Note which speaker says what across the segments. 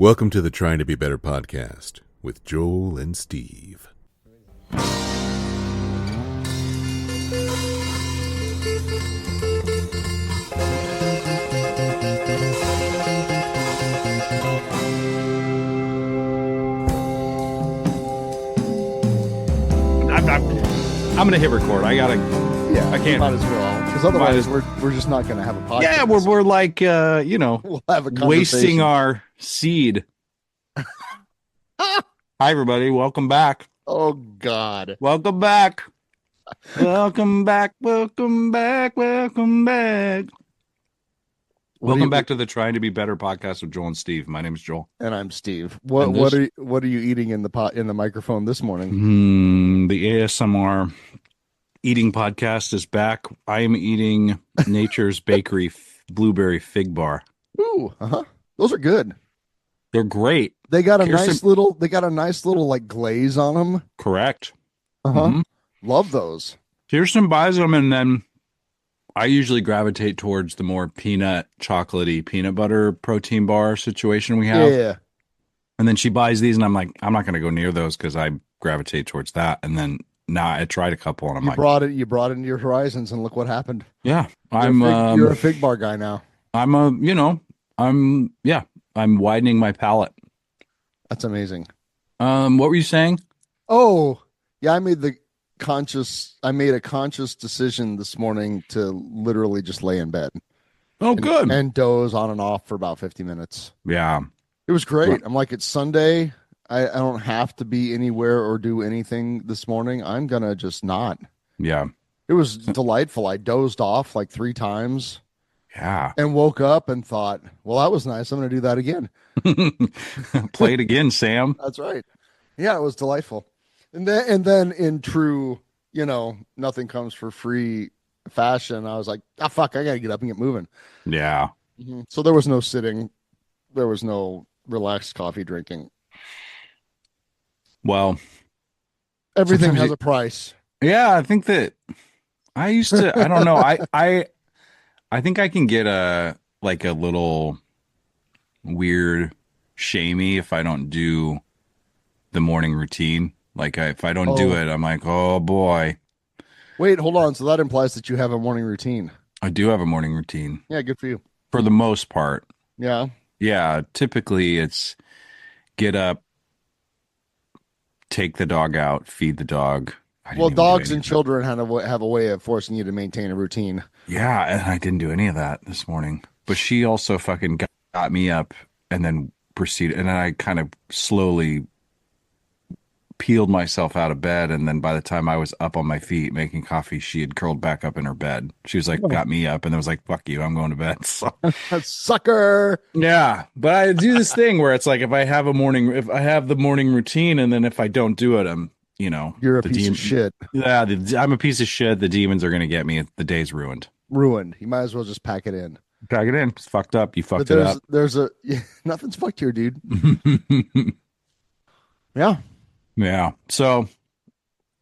Speaker 1: Welcome to the Trying to Be Better podcast with Joel and Steve.
Speaker 2: I'm gonna hit record. I can't.
Speaker 3: Might as well, because otherwise we're just not gonna have a podcast.
Speaker 2: Yeah, we're like
Speaker 3: we'll have a
Speaker 2: wasting our seed. Hi everybody, welcome back.
Speaker 3: Oh God,
Speaker 2: welcome back. Welcome back. Welcome back. Welcome back. Welcome back to the Trying to Be Better podcast with Joel and Steve. My name is Joel,
Speaker 3: and I'm Steve. What are you eating in the microphone this morning?
Speaker 2: The ASMR eating podcast is back. I am eating Nature's Bakery blueberry fig bar.
Speaker 3: Ooh, those are good.
Speaker 2: They're great.
Speaker 3: They got a nice little like glaze on them.
Speaker 2: Correct.
Speaker 3: Love those.
Speaker 2: Kirsten buys them, and then I usually gravitate towards the more chocolatey peanut butter protein bar situation we have.
Speaker 3: Yeah.
Speaker 2: And then she buys these, and I'm like, I'm not going to go near those because I gravitate towards that. And then now I tried a couple, and you brought it into your horizons, and look what happened. Yeah,
Speaker 3: you're a fig bar guy now.
Speaker 2: I'm widening my palate.
Speaker 3: That's amazing.
Speaker 2: What were you saying?
Speaker 3: Oh, yeah, I made a conscious decision this morning to literally just lay in bed.
Speaker 2: Oh, good.
Speaker 3: And doze on and off for about 50 minutes.
Speaker 2: Yeah.
Speaker 3: It was great. I'm like, it's Sunday. I don't have to be anywhere or do anything this morning. I'm going to just not.
Speaker 2: Yeah.
Speaker 3: It was delightful. I dozed off like 3 times.
Speaker 2: Yeah.
Speaker 3: And woke up and thought, well, that was nice. I'm going to do that again.
Speaker 2: Play it again, Sam.
Speaker 3: That's right. Yeah, it was delightful. And then in true, nothing comes for free fashion, I was like, fuck, I got to get up and get moving.
Speaker 2: Yeah.
Speaker 3: So there was no sitting. There was no relaxed coffee drinking.
Speaker 2: Well,
Speaker 3: everything has a price.
Speaker 2: Yeah, I think that I used to, I don't know. I think I can get a little weird shamey if I don't do the morning routine. Like if I don't do it, I'm like, oh boy.
Speaker 3: Wait, hold on. So that implies that you have a morning routine.
Speaker 2: I do have a morning routine.
Speaker 3: Yeah, good for you.
Speaker 2: For the most part.
Speaker 3: Yeah.
Speaker 2: Yeah, typically it's get up, take the dog out, feed the dog.
Speaker 3: Well, dogs and children have a way of forcing you to maintain a routine.
Speaker 2: Yeah, and I didn't do any of that this morning. But she also fucking got me up and then proceeded. And then I kind of slowly peeled myself out of bed. And then by the time I was up on my feet making coffee, she had curled back up in her bed. She was like, got me up, and I was like, fuck you, I'm going to bed. So.
Speaker 3: Sucker.
Speaker 2: Yeah. But I do this thing where it's like if I have the morning routine, and then if I don't do it, you're
Speaker 3: a piece of shit.
Speaker 2: Yeah, I'm a piece of shit. The demons are going to get me. The day's ruined.
Speaker 3: You might as well just pack it in.
Speaker 2: Pack it in. It's fucked up. You fucked it up.
Speaker 3: Nothing's fucked here, dude. Yeah.
Speaker 2: Yeah. So,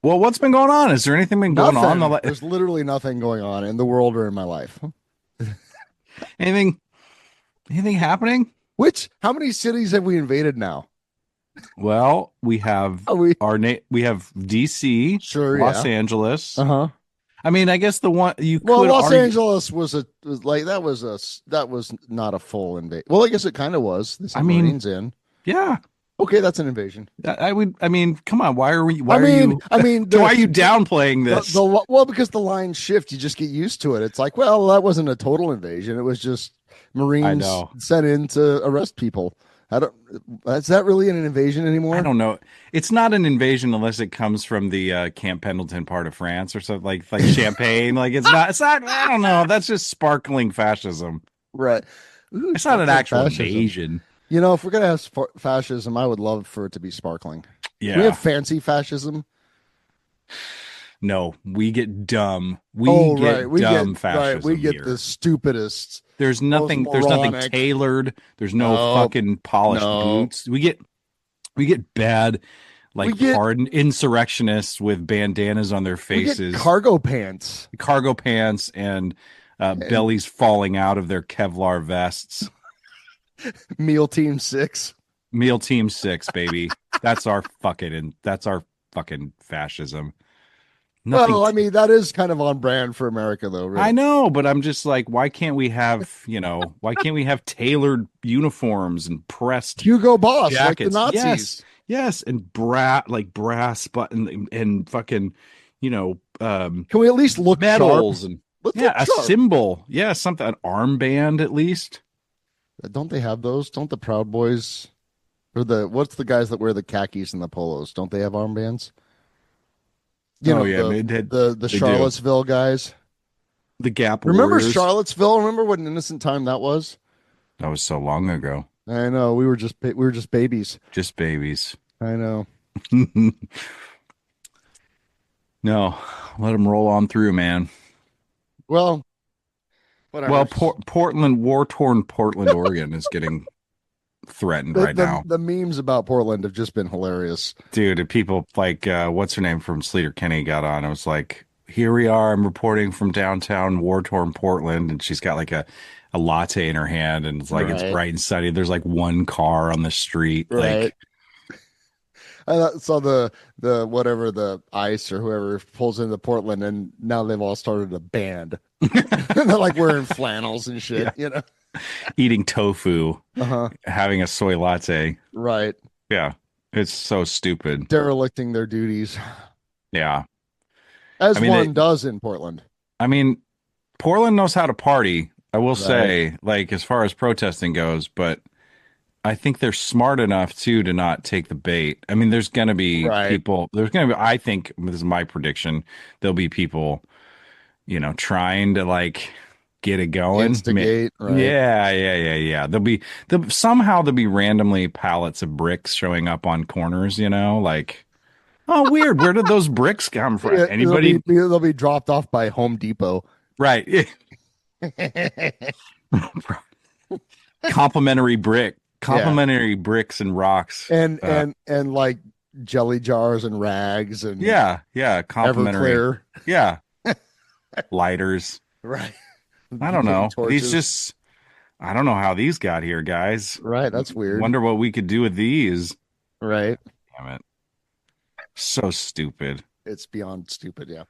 Speaker 2: well, what's been going on? Is there anything been going on?
Speaker 3: There's literally nothing going on in the world or in my life.
Speaker 2: Anything happening?
Speaker 3: How many cities have we invaded now?
Speaker 2: Well, we have we have DC,
Speaker 3: sure,
Speaker 2: Los Angeles.
Speaker 3: I
Speaker 2: mean, I guess the one you could
Speaker 3: Los Angeles was not a full invasion. Well, I guess it kind of was. Marines in.
Speaker 2: Yeah.
Speaker 3: Okay, that's an invasion.
Speaker 2: I mean, come on. Why are you downplaying this?
Speaker 3: Well, because the lines shift, you just get used to it. It's like, well, that wasn't a total invasion. It was just Marines sent in to arrest people. Is that really an invasion anymore?
Speaker 2: I don't know. It's not an invasion unless it comes from the Camp Pendleton part of France or something like Champagne. Like it's not. I don't know. That's just sparkling fascism,
Speaker 3: right?
Speaker 2: Ooh, it's not an actual invasion.
Speaker 3: If we're gonna have fascism, I would love for it to be sparkling.
Speaker 2: Yeah,
Speaker 3: we have fancy fascism.
Speaker 2: No, we get dumb. We get fascism. Right,
Speaker 3: we get the stupidest.
Speaker 2: There's nothing tailored. There's no fucking polished boots. We get bad, hardened insurrectionists with bandanas on their faces.
Speaker 3: Cargo pants,
Speaker 2: and bellies falling out of their Kevlar vests.
Speaker 3: Meal Team 6.
Speaker 2: Meal Team 6, baby. That's our fucking fascism. Nothing.
Speaker 3: Well, I mean, that is kind of on brand for America, though,
Speaker 2: I
Speaker 3: really.
Speaker 2: know, but I'm just like, why can't we have, why can't we have tailored uniforms and pressed
Speaker 3: Hugo Boss, like the
Speaker 2: jackets? Yes,
Speaker 3: Nazis.
Speaker 2: yes, and brass button and fucking,
Speaker 3: Can we at least look sharp?
Speaker 2: medals and
Speaker 3: Let's
Speaker 2: yeah,
Speaker 3: look
Speaker 2: a
Speaker 3: sharp.
Speaker 2: symbol, yeah, something, an armband at least.
Speaker 3: Don't they have those? Don't the Proud Boys or what's the guys that wear the khakis and the polos? Don't they have armbands? You
Speaker 2: Oh
Speaker 3: know,
Speaker 2: yeah,
Speaker 3: the
Speaker 2: they do.
Speaker 3: Charlottesville guys.
Speaker 2: The Gap
Speaker 3: Remember
Speaker 2: Warriors.
Speaker 3: Charlottesville? Remember what an innocent time that was?
Speaker 2: That was so long ago.
Speaker 3: I know. We were just babies.
Speaker 2: Just babies.
Speaker 3: I know.
Speaker 2: No, let them roll on through, man.
Speaker 3: Well, whatever.
Speaker 2: Well, Portland, war-torn Portland, Oregon is getting threatened
Speaker 3: The,
Speaker 2: right
Speaker 3: the
Speaker 2: now.
Speaker 3: the memes about Portland have just been hilarious.
Speaker 2: Dude, people like what's her name from Sleater Kenny got on. I was like, here we are. I'm reporting from downtown war-torn Portland, and she's got like a latte in her hand, and it's like it's
Speaker 3: Right.
Speaker 2: bright and sunny. There's like one car on the street.
Speaker 3: Right.
Speaker 2: Like,
Speaker 3: I saw the whatever the ICE or whoever pulls into Portland, and now they've all started a band. And they're like wearing flannels and shit,
Speaker 2: yeah,
Speaker 3: you know.
Speaker 2: eating tofu,
Speaker 3: Uh-huh.
Speaker 2: having a soy latte.
Speaker 3: Right.
Speaker 2: Yeah, it's so stupid.
Speaker 3: Derelicting their duties,
Speaker 2: Yeah,
Speaker 3: as
Speaker 2: I mean,
Speaker 3: one does in Portland.
Speaker 2: I mean, Portland knows how to party. I will
Speaker 3: Right.
Speaker 2: say, like as far as protesting goes, but I think they're smart enough too to not take the bait. I mean, there's going to be
Speaker 3: Right.
Speaker 2: people. There's going to be. I think this is my prediction. There'll be people, trying to like get it going.
Speaker 3: Instigate. Right.
Speaker 2: Yeah, yeah, yeah, yeah. There'll be randomly pallets of bricks showing up on corners. Like, oh, weird. Where did those bricks come from?
Speaker 3: Yeah,
Speaker 2: Anybody?
Speaker 3: they'll be dropped off by Home Depot.
Speaker 2: Right. Complimentary brick.
Speaker 3: Yeah.
Speaker 2: Complimentary bricks and rocks.
Speaker 3: And like jelly jars and rags and
Speaker 2: Yeah, yeah, complimentary.
Speaker 3: Everclear.
Speaker 2: Yeah, lighters.
Speaker 3: Right.
Speaker 2: I don't know.
Speaker 3: Torches.
Speaker 2: I don't know how these got here, guys.
Speaker 3: Right. That's weird.
Speaker 2: Wonder what we could do with these.
Speaker 3: Right.
Speaker 2: Damn it. So stupid.
Speaker 3: It's beyond stupid. Yeah.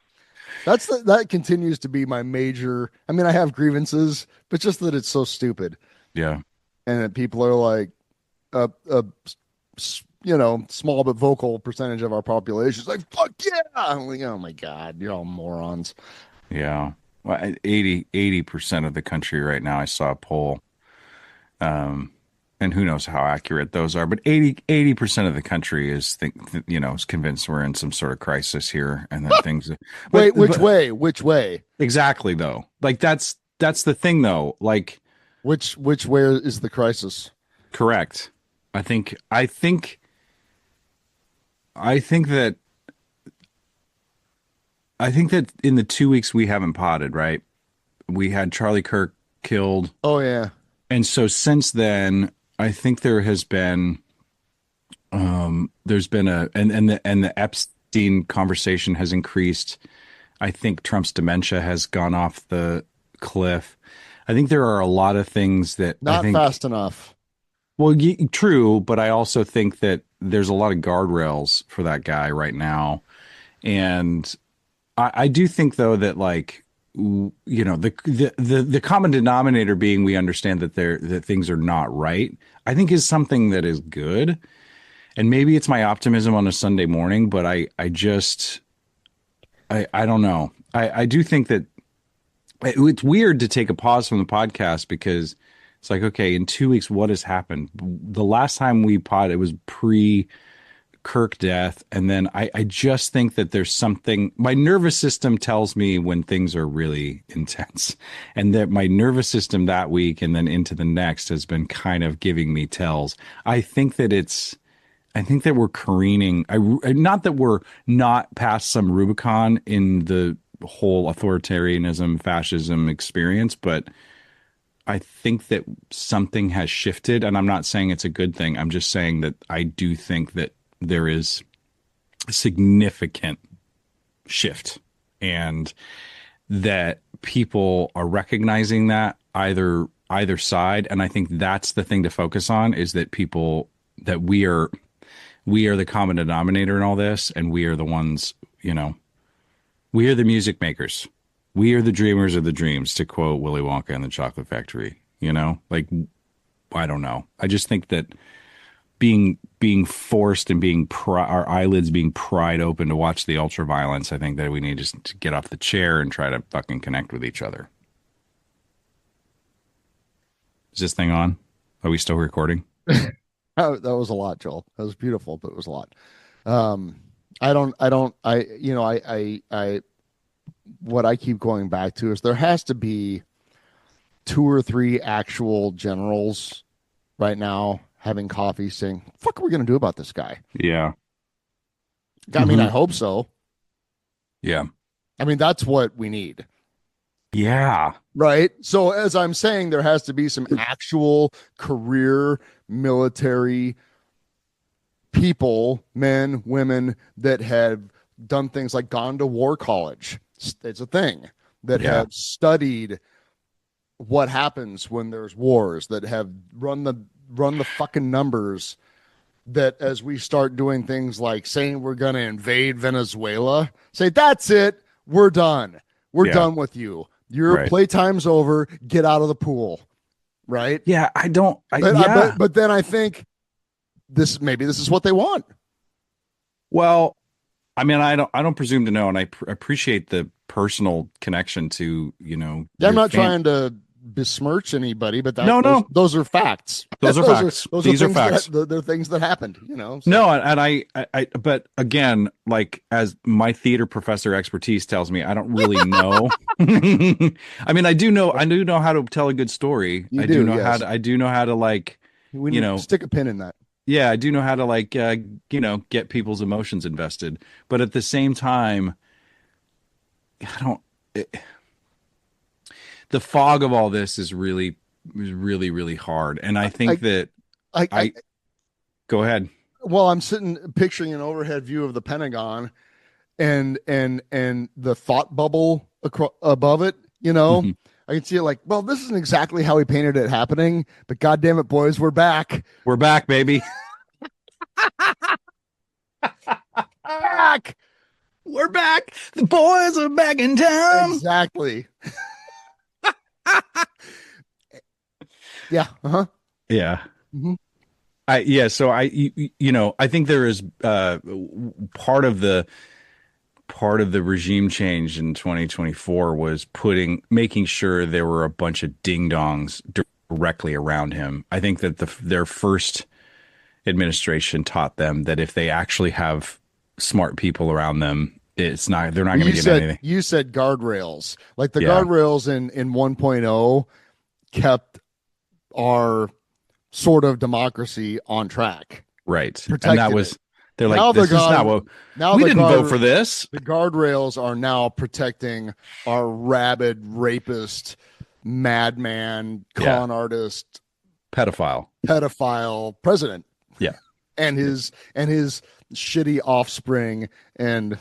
Speaker 3: That continues to be my major. I mean, I have grievances, but just that it's so stupid,
Speaker 2: Yeah.
Speaker 3: and that people are like, small but vocal percentage of our population is like, fuck yeah. I'm like, oh my god, you're all morons.
Speaker 2: Yeah. Well, 80% of the country right now, I saw a poll. And who knows how accurate those are, but 80% of the country is convinced we're in some sort of crisis here and that things.
Speaker 3: Wait, which way? Which way?
Speaker 2: Exactly though. Like that's the thing though. Like
Speaker 3: Which where is the crisis?
Speaker 2: correct. I think that in the 2 weeks we haven't potted, right? We had Charlie Kirk killed.
Speaker 3: Oh yeah.
Speaker 2: And so since then, I think there has been, there's been the Epstein conversation has increased. I think Trump's dementia has gone off the cliff. I think there are a lot of things that I
Speaker 3: Not
Speaker 2: think,
Speaker 3: fast enough.
Speaker 2: well, true, but I also think that there's a lot of guardrails for that guy right now. And I do think though that like, the common denominator being we understand that things are not right, I think is something that is good. And maybe it's my optimism on a Sunday morning, but I don't know. I do think that it's weird to take a pause from the podcast because it's like, okay, in 2 weeks, what has happened? The last time we pod, it was pre Kirk death. And then I just think that there's something, my nervous system tells me when things are really intense, and that my nervous system that week and then into the next has been kind of giving me tells. I think that we're careening. Not that we're not past some Rubicon in the whole authoritarianism, fascism experience, but I think that something has shifted, and I'm not saying it's a good thing. I'm just saying that I do think that there is a significant shift and that people are recognizing that either side. And I think that's the thing to focus on, is that people that we are the common denominator in all this, and we are the ones, we are the music makers. We are the dreamers of the dreams, to quote Willy Wonka and the Chocolate Factory. Like, I don't know. I just think that being forced and our eyelids being pried open to watch the ultra violence, I think that we need just to get off the chair and try to fucking connect with each other. Is this thing on? Are we still recording?
Speaker 3: Oh, that was a lot, Joel. That was beautiful, but it was a lot. What I keep going back to is there has to be 2 or 3 actual generals right now having coffee saying, "What the fuck are we going to do about this guy?"
Speaker 2: Yeah.
Speaker 3: I mean, I hope so.
Speaker 2: Yeah.
Speaker 3: I mean, that's what we need.
Speaker 2: Yeah.
Speaker 3: Right. So as I'm saying, there has to be some actual career military people, men, women, that have done things like gone to war college. It's a thing that have studied what happens when there's wars, that have run the fucking numbers, that as we start doing things like saying we're going to invade Venezuela, say, that's it. We're done. We're done with you. Your playtime's over. Get out of the pool. Right.
Speaker 2: Yeah.
Speaker 3: But then I think maybe this is what they want.
Speaker 2: Well, I mean, I don't presume to know, and I appreciate the personal connection to,
Speaker 3: I'm not trying to besmirch anybody, but those are facts.
Speaker 2: Those are facts. These are facts.
Speaker 3: They're things that happened, So.
Speaker 2: No, and I, but again, like, as my theater professor expertise tells me, I don't really know. I mean, I do know how to tell a good story. I do know how to like,
Speaker 3: stick a pin in that.
Speaker 2: Yeah, I do know how to like, get people's emotions invested, but at the same time, the fog of all this is really, really hard. And I think go ahead.
Speaker 3: Well, I'm picturing an overhead view of the Pentagon and the thought bubble above it,
Speaker 2: Mm-hmm.
Speaker 3: I can see it like, well, this isn't exactly how he painted it happening, but goddamn it, boys, we're back.
Speaker 2: We're back, baby.
Speaker 3: Back.
Speaker 2: We're back. The boys are back in town.
Speaker 3: Exactly. Yeah. Uh-huh.
Speaker 2: Yeah.
Speaker 3: Mm-hmm.
Speaker 2: So I think there is part of the regime change in 2024 was making sure there were a bunch of ding-dongs directly around him. I think that their first administration taught them that if they actually have smart people around them, they're not going to get anything.
Speaker 3: You said guardrails. Like the guardrails in 1.0 kept our sort of democracy on track.
Speaker 2: Right. And that was, they're like,
Speaker 3: now
Speaker 2: this is not what, we didn't vote for this.
Speaker 3: The guardrails are now protecting our rabid rapist, madman, con artist,
Speaker 2: pedophile
Speaker 3: president.
Speaker 2: Yeah.
Speaker 3: And his shitty offspring. And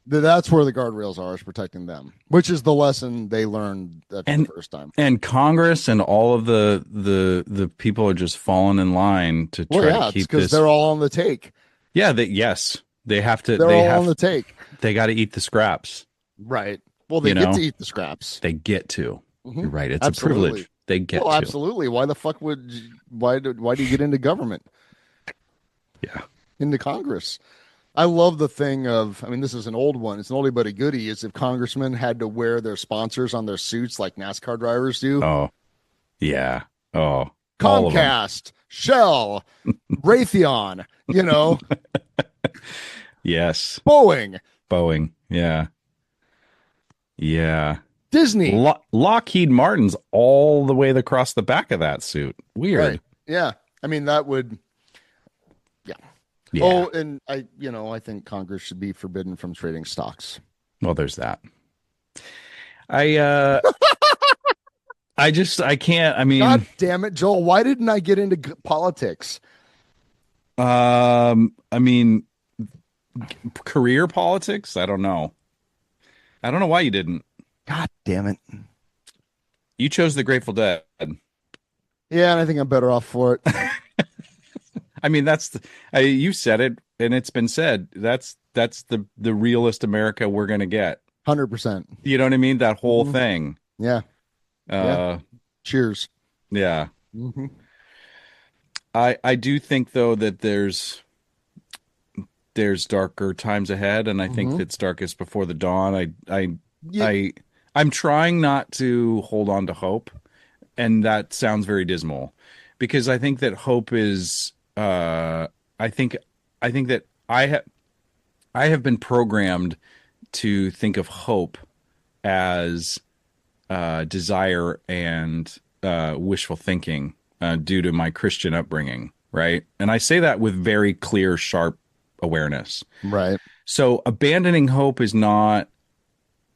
Speaker 3: that's where the guardrails are, is protecting them, which is the lesson they learned the first time.
Speaker 2: And Congress and all of the people are just falling in line to try to keep this,
Speaker 3: because they're all on the take.
Speaker 2: Yeah, they have to.
Speaker 3: They're all on the take.
Speaker 2: They got to eat the scraps.
Speaker 3: Right. Well, they get to eat the scraps.
Speaker 2: They get to.
Speaker 3: Mm-hmm.
Speaker 2: You're right. It's a privilege. They get to.
Speaker 3: Absolutely. Why the fuck why do you get into government?
Speaker 2: Yeah.
Speaker 3: Into Congress. I love the thing of, I mean, this is an old one. It's an oldie but a goodie. Is if congressmen had to wear their sponsors on their suits like NASCAR drivers do.
Speaker 2: Oh, yeah. Oh,
Speaker 3: Comcast, Shell, Raytheon,
Speaker 2: Yes.
Speaker 3: Boeing.
Speaker 2: Yeah. Yeah.
Speaker 3: Disney.
Speaker 2: Lockheed Martin's all the way across the back of that suit. Weird.
Speaker 3: Right. Yeah. I mean, that would. Yeah. Oh, and I think Congress should be forbidden from trading stocks.
Speaker 2: Well, there's that. I can't. I mean,
Speaker 3: God damn it, Joel! Why didn't I get into politics?
Speaker 2: I mean, career politics. I don't know. I don't know why you didn't.
Speaker 3: God damn it!
Speaker 2: You chose the Grateful Dead.
Speaker 3: Yeah, and I think I'm better off for it.
Speaker 2: I mean, you said it, and it's been said. That's the realest America we're gonna get.
Speaker 3: 100%.
Speaker 2: You know what I mean? That whole
Speaker 3: Mhm.
Speaker 2: thing.
Speaker 3: Yeah. Yeah.
Speaker 2: Uh,
Speaker 3: Cheers.
Speaker 2: yeah.
Speaker 3: Hmm.
Speaker 2: I do think though that there's darker times ahead, and I think
Speaker 3: Hmm.
Speaker 2: that's darkest before the dawn.
Speaker 3: Yeah.
Speaker 2: I I'm trying not to hold on to hope, and that sounds very dismal, because I think that hope is I think I think that I have been programmed to think of hope as desire and wishful thinking due to my Christian upbringing, right? And I say that with very clear, sharp awareness.
Speaker 3: Right.
Speaker 2: So abandoning hope is not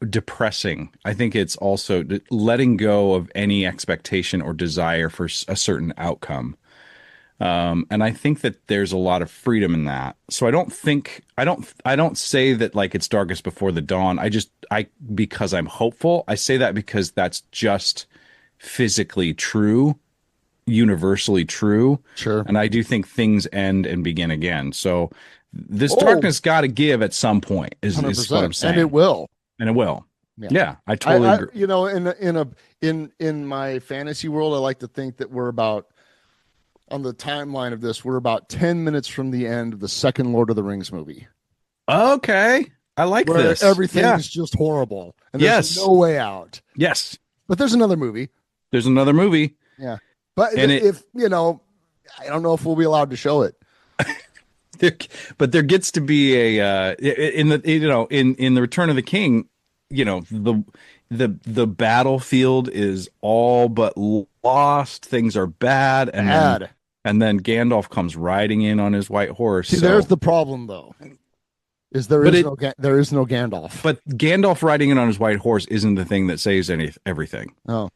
Speaker 2: depressing. I think it's also letting go of any expectation or desire for a certain outcome. And I think that there's a lot of freedom in that. So I don't say that like it's darkest before the dawn. Because I'm hopeful, I say that because that's just physically true, universally true.
Speaker 3: Sure.
Speaker 2: And I do think things end and begin again. So this
Speaker 3: Oh,
Speaker 2: darkness got to give at some point is what I'm
Speaker 3: 100%. And it
Speaker 2: saying.
Speaker 3: will.
Speaker 2: And it will.
Speaker 3: Yeah.
Speaker 2: Yeah, I totally agree.
Speaker 3: In my fantasy world, I like to think that we're about on the timeline of this, we're about 10 minutes from the end of the second Lord of the Rings movie,
Speaker 2: Okay. I like
Speaker 3: where
Speaker 2: this. Yeah.
Speaker 3: everything's just horrible and there's
Speaker 2: Yes.
Speaker 3: no way out.
Speaker 2: Yes.
Speaker 3: But there's another movie.
Speaker 2: There's another movie.
Speaker 3: Yeah. But
Speaker 2: And it
Speaker 3: if, I don't know if we'll be allowed to show it.
Speaker 2: there, but there gets to be a in the in the Return of the King, the battlefield is all but lost. Things are bad,
Speaker 3: Bad.
Speaker 2: and then Gandalf comes riding in on his white horse.
Speaker 3: See,
Speaker 2: So,
Speaker 3: there's the problem though.
Speaker 2: but it
Speaker 3: There is no Gandalf.
Speaker 2: but Gandalf riding in on his white horse isn't the thing that saves everything.
Speaker 3: Oh.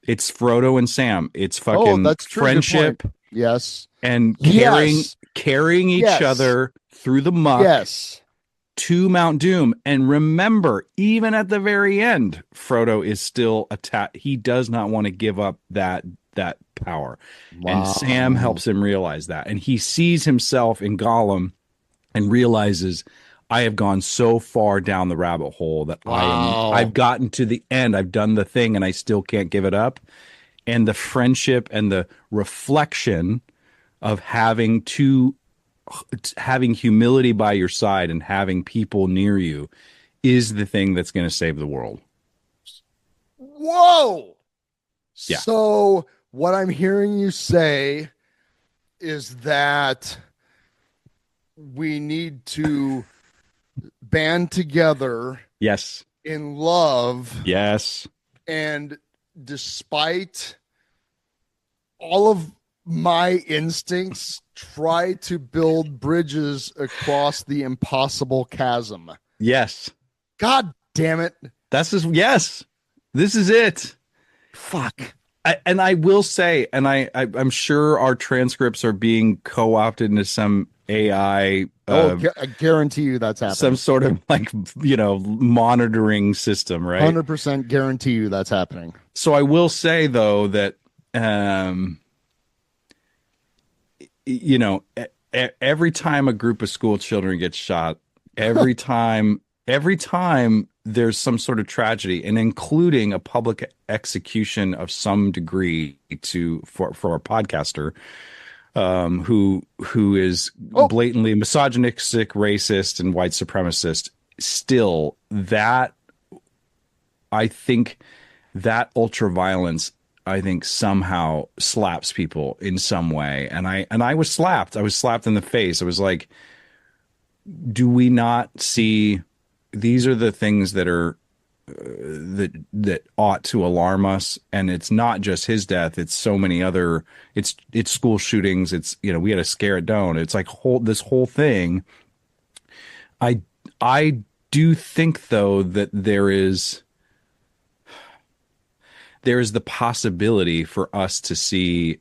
Speaker 2: It's Frodo and Sam. It's
Speaker 3: Oh,
Speaker 2: fucking
Speaker 3: that's true. Good
Speaker 2: friendship
Speaker 3: point. Yes.
Speaker 2: and
Speaker 3: Yes.
Speaker 2: carrying each
Speaker 3: Yes.
Speaker 2: other through the muck
Speaker 3: Yes.
Speaker 2: to Mount Doom. And remember, even at the very end, Frodo is still attacked. He does not want to give up that power. And Sam
Speaker 3: Wow.
Speaker 2: helps him realize that. And he sees himself in Gollum and realizes, I have gone so far down the rabbit hole that
Speaker 3: Wow.
Speaker 2: I've gotten to the end. I've done the thing and I still can't give it up. And the friendship and the reflection of having humility by your side and having people near you is the thing that's going to save the world.
Speaker 3: Whoa.
Speaker 2: Yeah.
Speaker 3: So what I'm hearing you say is that we need to band together
Speaker 2: Yes.
Speaker 3: in love,
Speaker 2: Yes.
Speaker 3: and despite all of my instincts, try to build bridges across the impossible chasm.
Speaker 2: Yes.
Speaker 3: God damn it.
Speaker 2: Yes. This is it.
Speaker 3: Fuck.
Speaker 2: And I will say, and I'm sure our transcripts are being co-opted into some AI,
Speaker 3: I guarantee you that's happening.
Speaker 2: some sort of like, monitoring system, right?
Speaker 3: 100% guarantee you that's happening.
Speaker 2: So I will say though that, every time a group of school children gets shot, every time there's some sort of tragedy, and including a public execution of some degree for a podcaster who is blatantly misogynistic, racist, and white supremacist. Still, that I think that ultra violence, I think, somehow slaps people in some way. And I was slapped. I was slapped in the face. I was like, do we not see these are the things that are that ought to alarm us? And it's not just his death, it's so many other, it's school shootings, it's, we had a scare at Doan. It's like this whole thing. I do think though that there is the possibility for us to see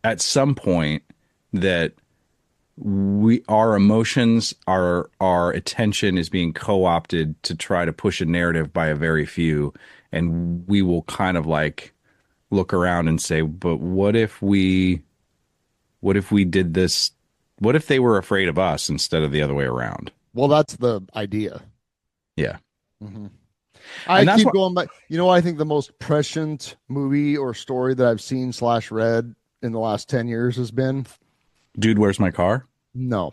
Speaker 2: at some point that our emotions, our attention is being co-opted to try to push a narrative by a very few, and we will kind of like look around and say, but what if we What if we did this? What if they were afraid of us instead of the other way around?
Speaker 3: Well, that's the idea.
Speaker 2: Yeah.
Speaker 3: Hmm. I
Speaker 2: And that's
Speaker 3: keep
Speaker 2: what,
Speaker 3: going back. You know what I think the most prescient movie or story that I've seen slash read in the last 10 years has been?
Speaker 2: dude, where's my car?
Speaker 3: No.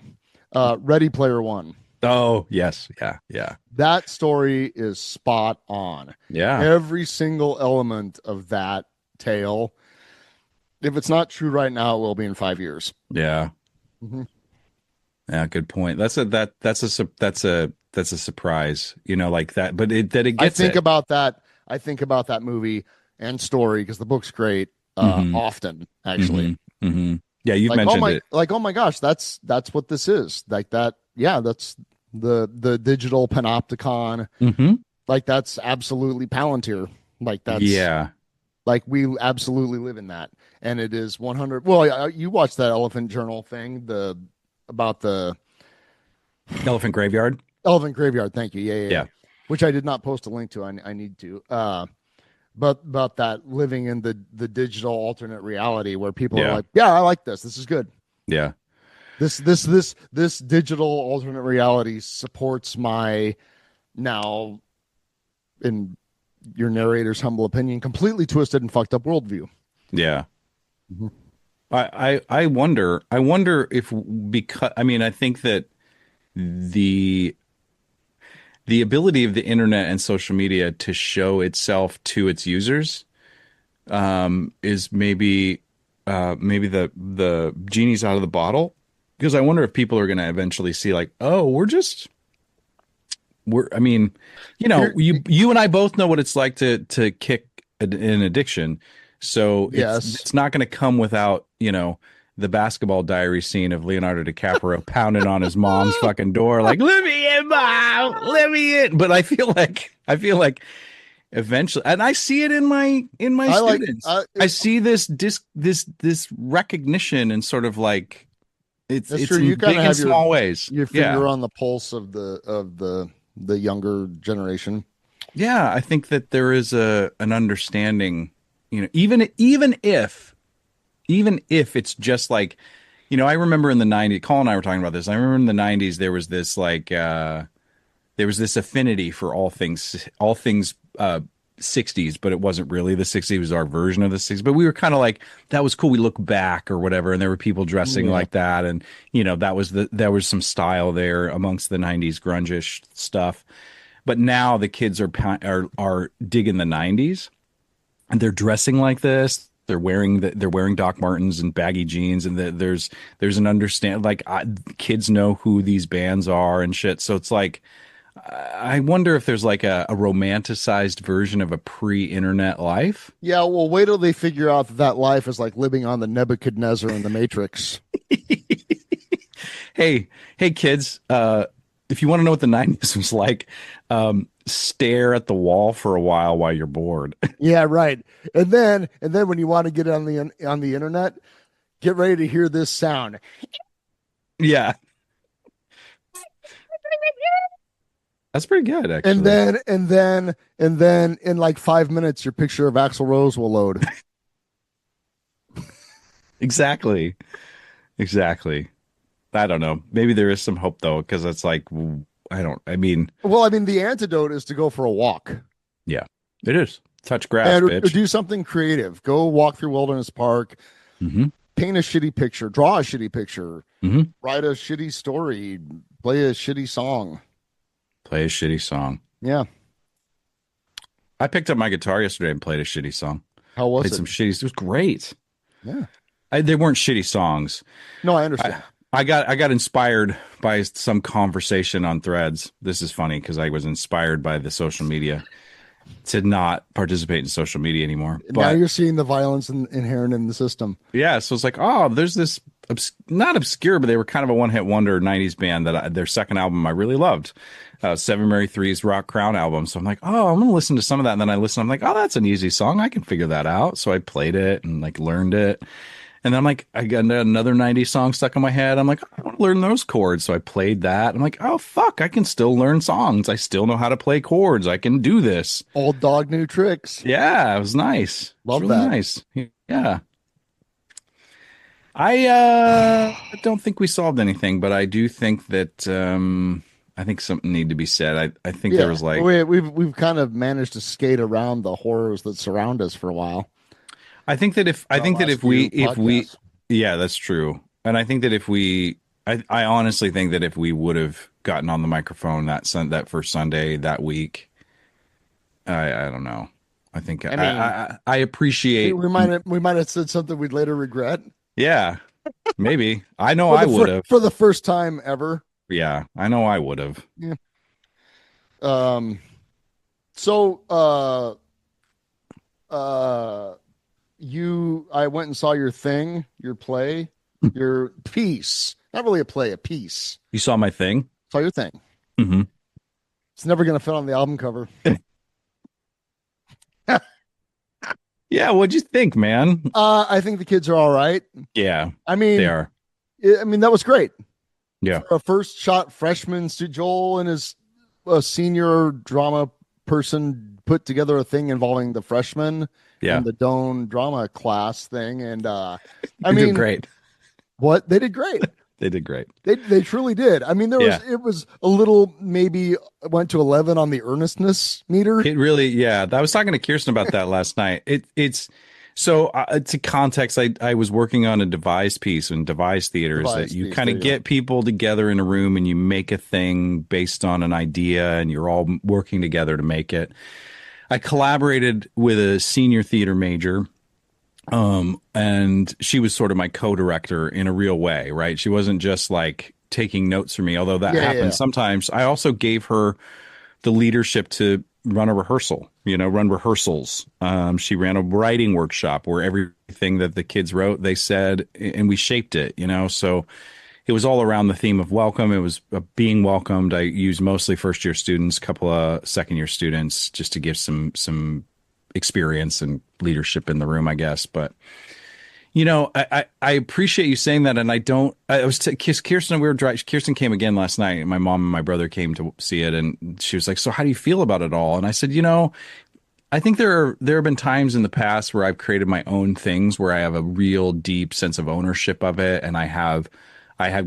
Speaker 3: Ready Player One.
Speaker 2: Oh, yes. Yeah. Yeah.
Speaker 3: That story is spot on.
Speaker 2: Yeah.
Speaker 3: Every single element of that tale. If it's not true right now, it will be in 5 years.
Speaker 2: Yeah.
Speaker 3: Hmm.
Speaker 2: Yeah. Good point. That's a surprise, like that, but that it
Speaker 3: I
Speaker 2: gets
Speaker 3: think
Speaker 2: it.
Speaker 3: about that. I think about that movie and story because the book's great.
Speaker 2: Hmm.
Speaker 3: Often actually,
Speaker 2: Hmm. Hmm. Yeah. You've mentioned it.
Speaker 3: oh my gosh, that's what this is. Like that. Yeah, that's the digital panopticon.
Speaker 2: Hmm.
Speaker 3: Like that's absolutely Palantir. Like that's
Speaker 2: Yeah.
Speaker 3: like we absolutely live in that, and it is 100. Well, you watched that Elephant Journal thing, the about the
Speaker 2: Elephant Graveyard.
Speaker 3: Elephant Graveyard. Thank you. Yeah, yeah, yeah.
Speaker 2: Yeah.
Speaker 3: Which I did not post a link to. I need to. But about that living in the digital alternate reality where people are
Speaker 2: Yeah.
Speaker 3: like, yeah, I like this. This is good.
Speaker 2: Yeah.
Speaker 3: This digital alternate reality supports my now, in your narrator's humble opinion, completely twisted and fucked up worldview.
Speaker 2: Yeah.
Speaker 3: Mhm.
Speaker 2: I wonder if, because I mean, I think that the the ability of the internet and social media to show itself to its users is maybe the genie's out of the bottle, because I wonder if people are going to eventually see, like, oh, I mean,
Speaker 3: Here,
Speaker 2: you and I both know what it's like to kick an addiction. So it's
Speaker 3: yes,
Speaker 2: it's not going to come without, the Basketball Diary scene of Leonardo DiCaprio pounding on his mom's fucking door, like, let me in, mom, let me in. But I feel like eventually, and I see it in my
Speaker 3: I like.
Speaker 2: students. I see this recognition, and sort of like
Speaker 3: That's
Speaker 2: it's
Speaker 3: true.
Speaker 2: in
Speaker 3: You kind
Speaker 2: big
Speaker 3: of
Speaker 2: and
Speaker 3: have
Speaker 2: small ways.
Speaker 3: your
Speaker 2: Yeah.
Speaker 3: finger on the pulse of the younger generation.
Speaker 2: Yeah, I think that there is an understanding, even if it's just like, I remember in the 90s, Colin and I were talking about this. I remember in the 90s there was this like there was this affinity for all things 60s, but it wasn't really the 60s, it was our version of the 60s. But we were kind of like, that was cool. We look back or whatever, and there were people dressing
Speaker 3: Yeah.
Speaker 2: like that, and there was some style there amongst the 90s grungish stuff. But now the kids are digging the 90s, and they're dressing like this. They're wearing Doc Martens and baggy jeans, and there's an understand, like, kids know who these bands are and shit. So it's like, I wonder if there's like a romanticized version of a pre-internet life.
Speaker 3: Yeah, well, wait till they figure out that life is like living on the Nebuchadnezzar in the Matrix.
Speaker 2: Hey kids, if you want to know what the 90s was like, stare at the wall for a while you're bored.
Speaker 3: Yeah, right. And then when you want to get on the internet, get ready to hear this sound.
Speaker 2: Yeah, that's pretty good,
Speaker 3: And
Speaker 2: actually.
Speaker 3: then in like 5 minutes, your picture of Axl Rose will load.
Speaker 2: Exactly. Exactly. I don't know. Maybe there is some hope though, because it's like, I mean,
Speaker 3: Well, I mean, the antidote is to go for a walk
Speaker 2: yeah, it is. Touch grass,
Speaker 3: and or
Speaker 2: bitch.
Speaker 3: do something creative. Go walk through Wilderness Park,
Speaker 2: Hmm.
Speaker 3: paint a shitty picture, draw a shitty picture,
Speaker 2: Hmm.
Speaker 3: write a shitty story, play a shitty song.
Speaker 2: Play a shitty song.
Speaker 3: Yeah.
Speaker 2: I picked up my guitar yesterday and played a shitty song.
Speaker 3: How was
Speaker 2: Played
Speaker 3: it?
Speaker 2: some shitty. It was great.
Speaker 3: Yeah.
Speaker 2: They weren't shitty songs.
Speaker 3: No, I understand.
Speaker 2: I got inspired by some conversation on Threads. This is funny because I was inspired by the social media to not participate in social media anymore.
Speaker 3: Now
Speaker 2: But
Speaker 3: you're seeing the violence inherent in the system.
Speaker 2: yeah, so it's like, oh, there's this not obscure, but they were kind of a one-hit wonder 90s band that their second album I really loved. Seven Mary Three's Rock Crown album. So I'm like, oh, I'm gonna listen to some of that. And then I listen, I'm like, oh, that's an easy song. I can figure that out. So I played it and like learned it. And then I'm like, I got another 90s song stuck in my head. I'm like, I want to learn those chords. So I played that. I'm like, oh, fuck, I can still learn songs. I still know how to play chords. I can do this.
Speaker 3: Old dog, new tricks.
Speaker 2: Yeah, it was nice. It was
Speaker 3: Love
Speaker 2: really
Speaker 3: that.
Speaker 2: nice. Yeah. I don't think we solved anything, but I do think that I think something need to be said. I think there
Speaker 3: Yeah,
Speaker 2: was like
Speaker 3: we've kind of managed to skate around the horrors that surround us for a while.
Speaker 2: I
Speaker 3: The
Speaker 2: think that
Speaker 3: last few
Speaker 2: if we
Speaker 3: podcasts.
Speaker 2: yeah, that's true. And I think that if we I honestly think that if we would have gotten on the microphone that first Sunday that week, I don't know. I think
Speaker 3: I mean,
Speaker 2: I appreciate
Speaker 3: we might have said something we'd later regret
Speaker 2: yeah, maybe. I know I would have.
Speaker 3: for the first time ever.
Speaker 2: Yeah, I know I would have.
Speaker 3: Yeah. Um. So, uh, I went and saw your thing, your play, your piece. Not really a play, a piece.
Speaker 2: You saw my thing?
Speaker 3: Saw your thing.
Speaker 2: Hmm.
Speaker 3: It's never gonna fit on the album cover.
Speaker 2: Yeah, what'd you think, man?
Speaker 3: I think the kids are all right.
Speaker 2: Yeah,
Speaker 3: I
Speaker 2: they
Speaker 3: mean,
Speaker 2: are.
Speaker 3: that was great.
Speaker 2: Yeah.
Speaker 3: For a first shot freshman, Joel and his senior drama person put together a thing involving the freshmen
Speaker 2: Yeah.
Speaker 3: and the Doan drama class thing. And I
Speaker 2: They did
Speaker 3: mean,
Speaker 2: great.
Speaker 3: what they did great.
Speaker 2: They did great.
Speaker 3: They truly did. I mean,
Speaker 2: Yeah.
Speaker 3: it was a little maybe went to 11 on the earnestness meter.
Speaker 2: It really, yeah. I was talking to Kirsten about that last night. It's so to context, I was working on a devised piece, and devised theater is that
Speaker 3: Devised
Speaker 2: you
Speaker 3: piece,
Speaker 2: kind
Speaker 3: there
Speaker 2: of
Speaker 3: you go.
Speaker 2: get people together in a room and you make a thing based on an idea, and you're all working together to make it. I collaborated with a senior theater major, and she was sort of my co-director in a real way, right? She wasn't just like taking notes from me, although that
Speaker 3: Yeah, yeah,
Speaker 2: happens
Speaker 3: yeah.
Speaker 2: sometimes. I also gave her the leadership to run a rehearsal, run rehearsals. She ran a writing workshop where everything that the kids wrote, they said, and we shaped it, so it was all around the theme of welcome. It was being welcomed. I used mostly first year students, a couple of second year students, just to give some experience and leadership in the room, I guess. But I appreciate you saying that, and I don't. I was Kirsten. We were driving. Kirsten came again last night. And my mom and my brother came to see it, and she was like, "So, how do you feel about it all?" And I said, I think there have been times in the past where I've created my own things where I have a real deep sense of ownership of it, and I have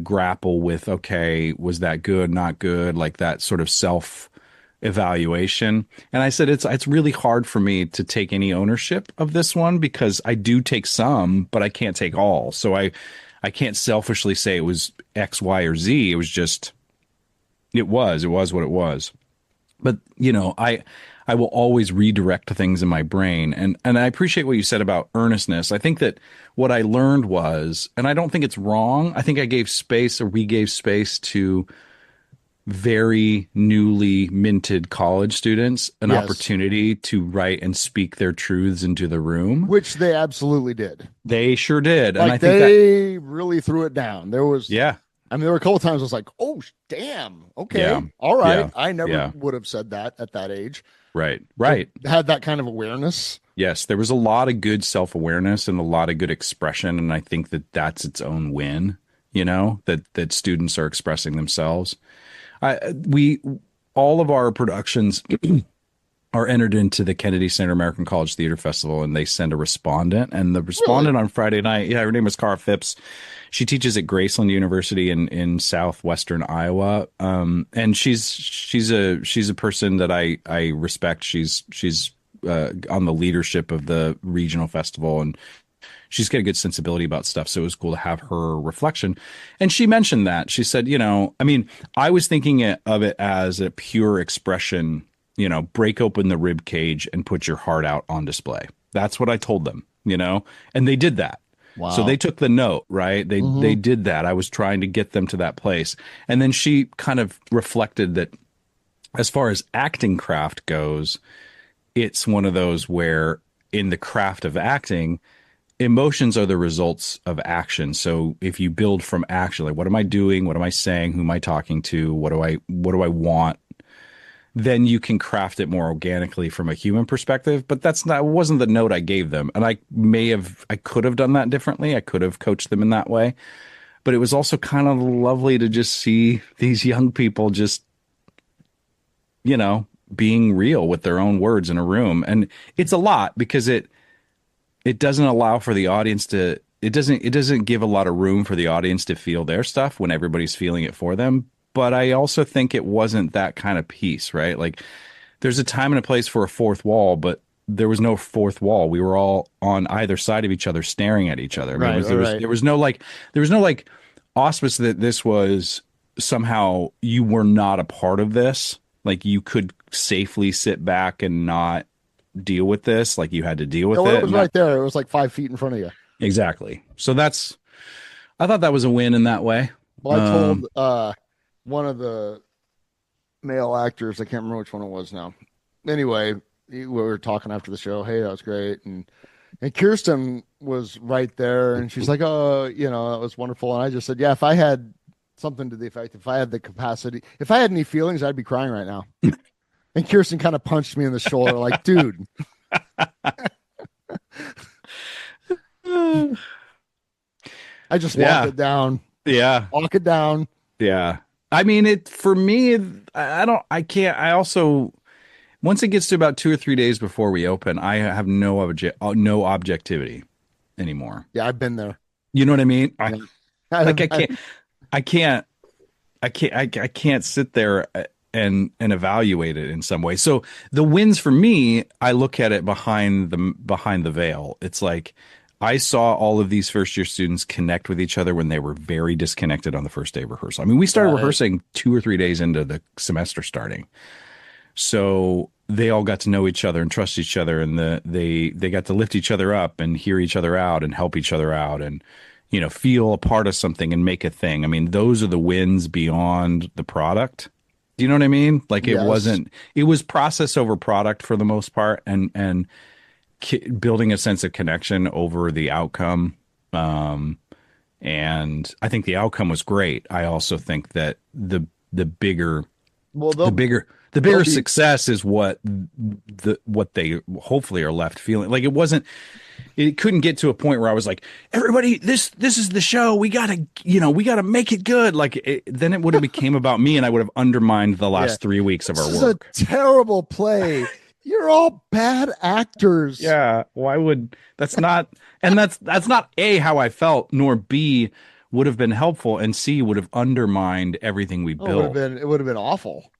Speaker 2: grapple with, okay, was that good, not good, like that sort of self evaluation. And I said it's really hard for me to take any ownership of this one because I do take some, but I can't take all. So I can't selfishly say it was X, Y, or Z. It was just it was what it was. But I will always redirect things in my brain, and I appreciate what you said about earnestness. I think that what I learned was, and I don't think it's wrong. I think I gave space, or we gave space to very newly minted college students an
Speaker 3: Yes,
Speaker 2: opportunity to write and speak their truths into the room.
Speaker 3: which they absolutely did.
Speaker 2: They sure did. And I
Speaker 3: Like
Speaker 2: think that,
Speaker 3: they really threw it down.
Speaker 2: yeah,
Speaker 3: I mean, there were a couple of times I was like, "Oh, damn,
Speaker 2: yeah,
Speaker 3: okay, all right."
Speaker 2: yeah,
Speaker 3: I never
Speaker 2: yeah,
Speaker 3: would have said that at that age.
Speaker 2: right,
Speaker 3: To
Speaker 2: right.
Speaker 3: had that kind of awareness.
Speaker 2: Yes, there was a lot of good self-awareness and a lot of good expression. And I think that that's its own win, that students are expressing themselves. We all of our productions are entered into the Kennedy Center American College Theater Festival, and they send a respondent. And the
Speaker 3: Really?
Speaker 2: respondent on Friday night, yeah, her name is Cara Phipps. She teaches at Graceland University in southwestern Iowa, and she's a person that I respect. She's on the leadership of the regional festival, and she's got a good sensibility about stuff. So it was cool to have her reflection. And she mentioned that. She said, I mean, I was thinking of it as a pure expression, break open the rib cage and put your heart out on display. That's what I told them, and they did that. So they
Speaker 3: Wow.
Speaker 2: took the note, right? They
Speaker 3: Hmm.
Speaker 2: did that. I was trying to get them to that place. And then she kind of reflected that as far as acting craft goes, it's one of those where in the craft of acting, emotions are the results of action. So if you build from action, like what am I doing? What am I saying? Who am I talking to? What do I want? Then you can craft it more organically from a human perspective. But wasn't the note I gave them. And I could have done that differently. I could have coached them in that way. But it was also kind of lovely to just see these young people just, being real with their own words in a room. And it's a lot because it doesn't allow for the audience to it doesn't give a lot of room for the audience to feel their stuff when everybody's feeling it for them. But I also think it wasn't that kind of piece, right? Like there's a time and a place for a fourth wall, but there was no fourth wall. We were all on either side of each other, staring at each other. I mean,
Speaker 3: Right, right.
Speaker 2: there was no like auspice that this was somehow you were not a part of this. Like you could safely sit back and not deal with this. Like you had to deal with
Speaker 3: No, it
Speaker 2: it.
Speaker 3: was right there. It was like 5 feet in front of you.
Speaker 2: Exactly. So I thought that was a win in that way.
Speaker 3: Well, I told one of the male actors, I can't remember which one it was now. Anyway, we were talking after the show. Hey, that was great. And Kirsten was right there, and she's like, "Oh, that was wonderful." And I just said, "Yeah, if I had something to the effect, if I had the capacity, if I had any feelings, I'd be crying right now." And Kirsten kind of punched me in the shoulder, like, "Dude." I just walk it down.
Speaker 2: Yeah.
Speaker 3: Walk it down.
Speaker 2: Yeah. I mean, for me, I can't, I also, once it gets to about 2 or 3 days before we open, I have no objectivity anymore.
Speaker 3: Yeah, I've been there.
Speaker 2: You know what I mean?
Speaker 3: I
Speaker 2: I can't sit there and evaluate it in some way. So the wins for me, I look at it behind the veil. It's like I saw all of these first year students connect with each other when they were very disconnected on the first day of rehearsal. I mean, we started rehearsing 2 or 3 days into the semester starting. So they all got to know each other and trust each other, and they got to lift each other up and hear each other out and help each other out and feel a part of something and make a thing. I mean, those are the wins beyond the product. Do you know what I mean? Like it was process over product for the most part, and building a sense of connection over the outcome. And I think the outcome was great. I also think that the bigger success is what they hopefully are left feeling. Like it couldn't get to a point where I was like, everybody, this is the show. We gotta make it good. Like then it would have became about me, and I would have undermined the last 3 weeks of our work.
Speaker 3: This is a terrible play. You're all bad actors.
Speaker 2: Yeah. Why would that's not A, how I felt, nor B, would have been helpful, and C, would have undermined everything we built.
Speaker 3: It would have been awful.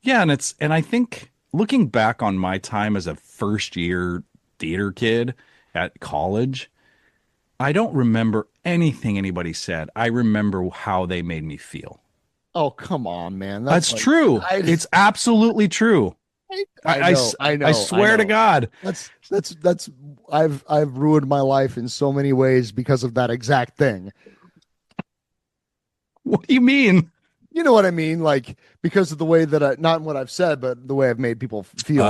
Speaker 2: Yeah, and I think looking back on my time as a first year theater kid at college, I don't remember anything anybody said. I remember how they made me feel.
Speaker 3: Oh, come on, man.
Speaker 2: That's true. It's absolutely true. I know. I swear to God.
Speaker 3: That's I've ruined my life in so many ways because of that exact thing.
Speaker 2: What do you mean?
Speaker 3: You know what I mean? Like because of the way that not what I've said, but the way I've made people feel.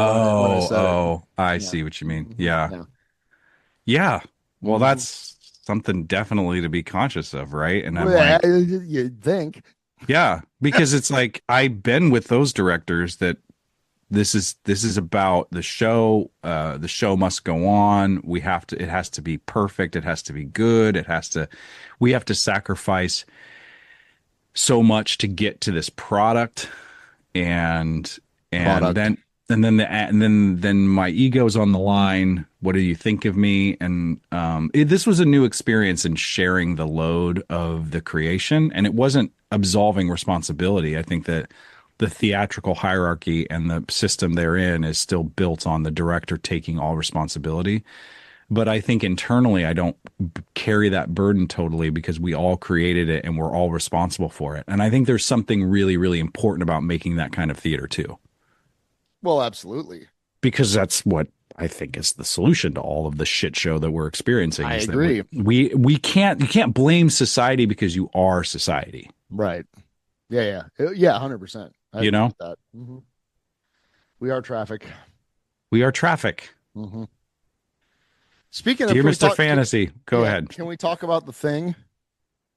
Speaker 2: I see what you mean. Yeah. Well, that's something definitely to be conscious of, right? And
Speaker 3: you'd think.
Speaker 2: Yeah, because it's like I've been with those directors that this is about the show. The show must go on. It has to be perfect. It has to be good. We have to sacrifice so much to get to this product, and then my ego's on the line. What do you think of me? And this was a new experience in sharing the load of the creation, and it wasn't absolving responsibility. I think that the theatrical hierarchy and the system therein is still built on the director taking all responsibility. But I think internally, I don't carry that burden totally because we all created it and we're all responsible for it. And I think there's something really, really important about making that kind of theater too.
Speaker 3: Well, absolutely.
Speaker 2: Because that's what I think is the solution to all of the shit show that we're experiencing.
Speaker 3: I agree.
Speaker 2: You can't blame society because you are society.
Speaker 3: Right. Yeah. 100%.
Speaker 2: You know,
Speaker 3: that. Mm-hmm. We are traffic.
Speaker 2: Mm-hmm.
Speaker 3: Speaking of
Speaker 2: Dear Mr. Fantasy, go ahead.
Speaker 3: Can we talk about the thing?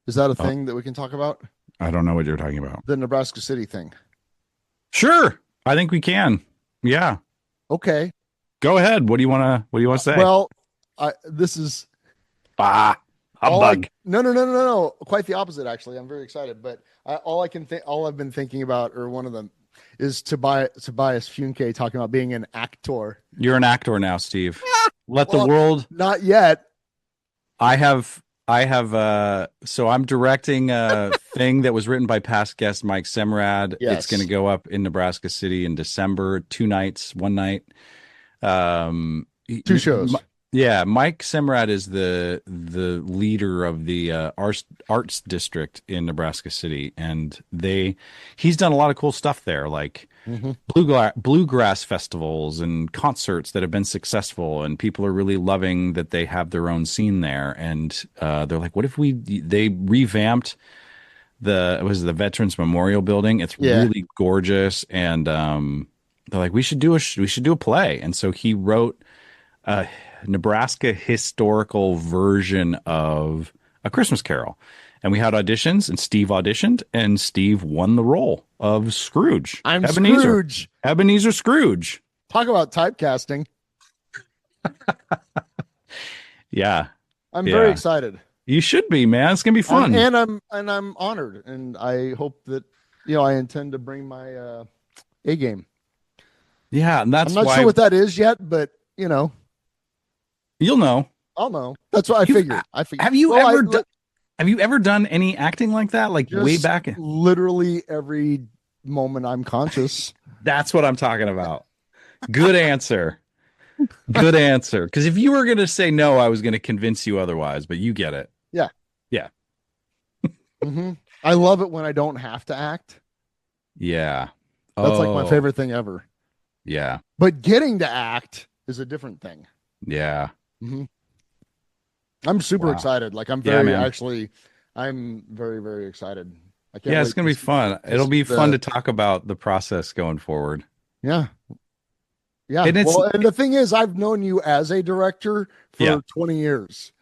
Speaker 3: Is that a thing that we can talk about?
Speaker 2: I don't know what you're talking about.
Speaker 3: The Nebraska City thing.
Speaker 2: Sure. I think we can. Yeah.
Speaker 3: Okay.
Speaker 2: Go ahead. What do you want to say?
Speaker 3: Well, this is
Speaker 2: humbug.
Speaker 3: No. Quite the opposite, actually. I'm very excited, but all I've been thinking about, or one of them, is Tobias Funke talking about being an actor.
Speaker 2: You're an actor now, Steve. Let the world.
Speaker 3: Not yet.
Speaker 2: So I'm directing a thing that was written by past guest Mike Semrad. It's going to
Speaker 3: Yes.
Speaker 2: go up in Nebraska City in December, 2 nights, one night. Um, he-
Speaker 3: Two
Speaker 2: M-
Speaker 3: shows.
Speaker 2: yeah, Mike Semrad is the leader of the arts district in Nebraska City, and he's done a lot of cool stuff there, like
Speaker 3: Hmm.
Speaker 2: bluegrass festivals and concerts that have been successful, and people are really loving that they have their own scene there. And they're like, what if they revamped the Veterans Memorial Building? It's
Speaker 3: Yeah.
Speaker 2: really gorgeous, and they're like, we should do a play. And so he wrote a Nebraska historical version of A Christmas Carol. And we had auditions, and Steve auditioned, and Steve won the role of Scrooge.
Speaker 3: I'm
Speaker 2: Ebenezer.
Speaker 3: Scrooge.
Speaker 2: Ebenezer Scrooge.
Speaker 3: Talk about typecasting.
Speaker 2: Yeah.
Speaker 3: I'm very
Speaker 2: Yeah.
Speaker 3: excited.
Speaker 2: You should be, man. It's gonna be fun.
Speaker 3: I'm honored, and I hope that I intend to bring my A game.
Speaker 2: Yeah, and that's
Speaker 3: I'm not
Speaker 2: why
Speaker 3: sure what that is yet, but
Speaker 2: you'll know.
Speaker 3: I'll know. That's what I
Speaker 2: You've-
Speaker 3: figured. I figured.
Speaker 2: Have you
Speaker 3: Well,
Speaker 2: ever done have you ever done any acting like that? Like way
Speaker 3: just
Speaker 2: back?
Speaker 3: literally every moment I'm conscious.
Speaker 2: That's what I'm talking about. Good answer. Good answer. Because if you were going to say no, I was going to convince you otherwise, but you get it.
Speaker 3: Yeah.
Speaker 2: Yeah.
Speaker 3: Hmm. I love it when I don't have to act.
Speaker 2: Yeah.
Speaker 3: That's like my
Speaker 2: Oh,
Speaker 3: favorite thing ever.
Speaker 2: yeah.
Speaker 3: But getting to act is a different thing.
Speaker 2: Yeah.
Speaker 3: Hmm. I'm super
Speaker 2: Wow.
Speaker 3: excited. Like I'm
Speaker 2: Yeah,
Speaker 3: very
Speaker 2: man.
Speaker 3: I'm very, very excited. I can't
Speaker 2: Yeah,
Speaker 3: wait
Speaker 2: it's going to be fun. It'll be fun to talk about the process going forward.
Speaker 3: Yeah. Yeah.
Speaker 2: And it's
Speaker 3: Well, and the thing is, I've known you as a director for
Speaker 2: Yeah.
Speaker 3: 20 years.